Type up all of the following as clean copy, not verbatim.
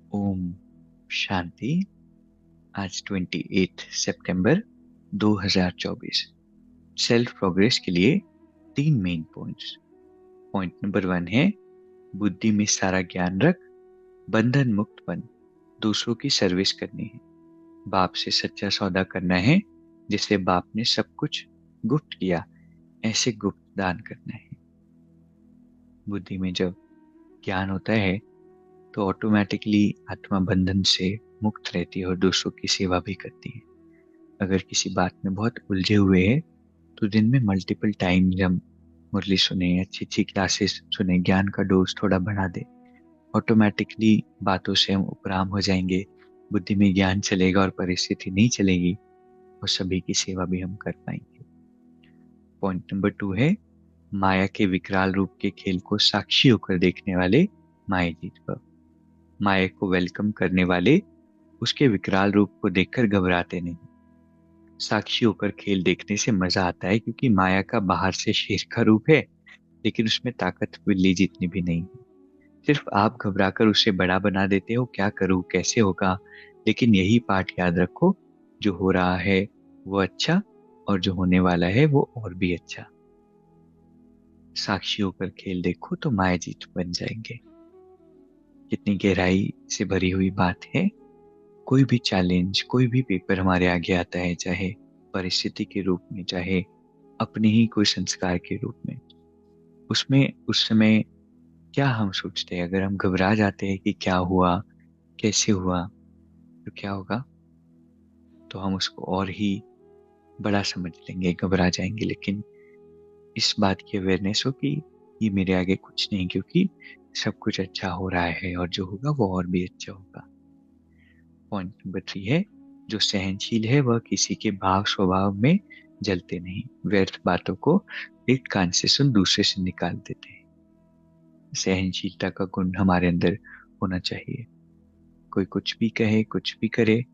ओम शांति। आज 28 सितंबर 2024। Self progress के लिए 3 मेन पॉइंट्स। पॉइंट नंबर 1 है बुद्धि में सारा ज्ञान रख, बंधन मुक्त बन, दूसरों की सर्विस करनी है। बाप से सच्चा सौदा करना है, जिसे बाप ने सब कुछ गुप्त किया, ऐसे गुप्त दान करना है। बुद्धि में जब ज्ञान होता है तो ऑटोमेटिकली आत्मा बंधन से मुक्त रहती है और दूसरों की सेवा भी करती है। अगर किसी बात में बहुत उलझे हुए हैं तो दिन में मल्टीपल टाइम हम मुरली सुने, अच्छी अच्छी क्लासेस सुने, ज्ञान का डोज थोड़ा बढ़ा दे, ऑटोमेटिकली बातों से हम उपराम हो जाएंगे। बुद्धि में ज्ञान चलेगा और परिस्थिति नहीं चलेगी और सभी की सेवा भी हम कर पाएंगे। पॉइंट नंबर 2 है माया के विकराल रूप के खेल को साक्षी होकर देखने वाले माया जीत भव। माया को वेलकम करने वाले उसके विकराल रूप को देखकर घबराते नहीं। साक्षी होकर खेल देखने से मजा आता है, क्योंकि माया का बाहर से शेर का रूप है, लेकिन उसमें ताकत बिल्ली जितनी भी नहीं है। सिर्फ आप घबराकर उसे बड़ा बना देते हो, क्या करूं, कैसे होगा। लेकिन यही पाठ याद रखो, जो हो रहा है वो अच्छा, और जो होने वाला है वो और भी अच्छा। साक्षी होकर खेल देखो तो माया जीत बन जाएंगे। कितनी गहराई से भरी हुई बात है। कोई भी चैलेंज, कोई भी पेपर हमारे आगे आता है, चाहे परिस्थिति के रूप में, चाहे अपने ही कोई संस्कार के रूप में, उसमें उस समय क्या हम सोचते हैं? अगर हम घबरा जाते हैं कि क्या हुआ, कैसे हुआ, तो क्या होगा, तो हम उसको और ही बड़ा समझ लेंगे, घबरा जाएंगे। लेकिन इस बात की अवेयरनेस हो कि ये मेरे आगे कुछ नहीं, क्योंकि सब कुछ अच्छा हो रहा है और जो होगा वो और भी अच्छा होगा। पॉइंट नंबर 3 है जो सहनशील है वह किसी के भाव स्वभाव में जलते नहीं, व्यर्थ बातों को एक कान से सुन दूसरे से निकाल देते हैं। सहनशीलता का गुण हमारे अंदर होना चाहिए। कोई कुछ भी कहे, कुछ भी करे,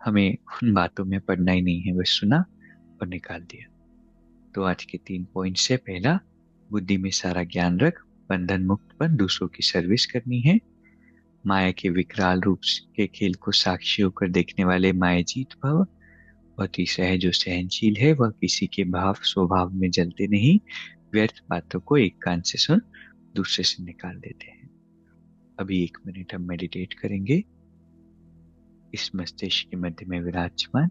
हमें उन बातों में पड़ना ही नहीं है, बस सुना और निकाल दिया। तो आज के 3 पॉइंट से पहला, बुद्धि में सारा ज्ञान रख, बंधन मुक्त बन, दूसरों की सर्विस करनी है। माया के विकराल रूप के खेल को साक्षी होकर देखने वाले मायाजीत भव। और तीसरा है जो सहनशील है वह किसी के भाव स्वभाव में जलते नहीं, व्यर्थ बातों को एक कान से सुन दूसरे से निकाल देते हैं। अभी 1 मिनट हम मेडिटेट करेंगे। इस मस्तिष्क के मध्य में विराजमान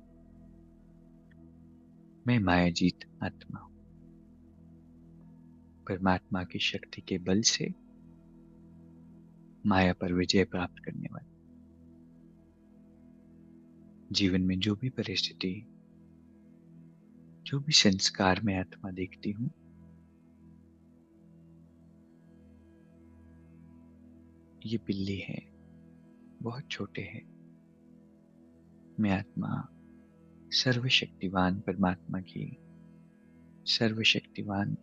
मैं मायाजीत आत्मा हूं। परमात्मा की शक्ति के बल से माया पर विजय प्राप्त करने वाली। जीवन में जो भी परिस्थिति, जो भी संस्कार मैं आत्मा देखती हूँ, ये बिल्ली है, बहुत छोटे हैं। मैं आत्मा सर्वशक्तिवान परमात्मा की सर्वशक्तिवान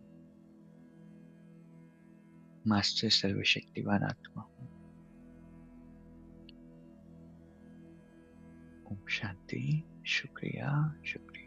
मास्टर सर्वशक्तिवान आत्मा हूँ। ओम शांति। शुक्रिया, शुक्रिया।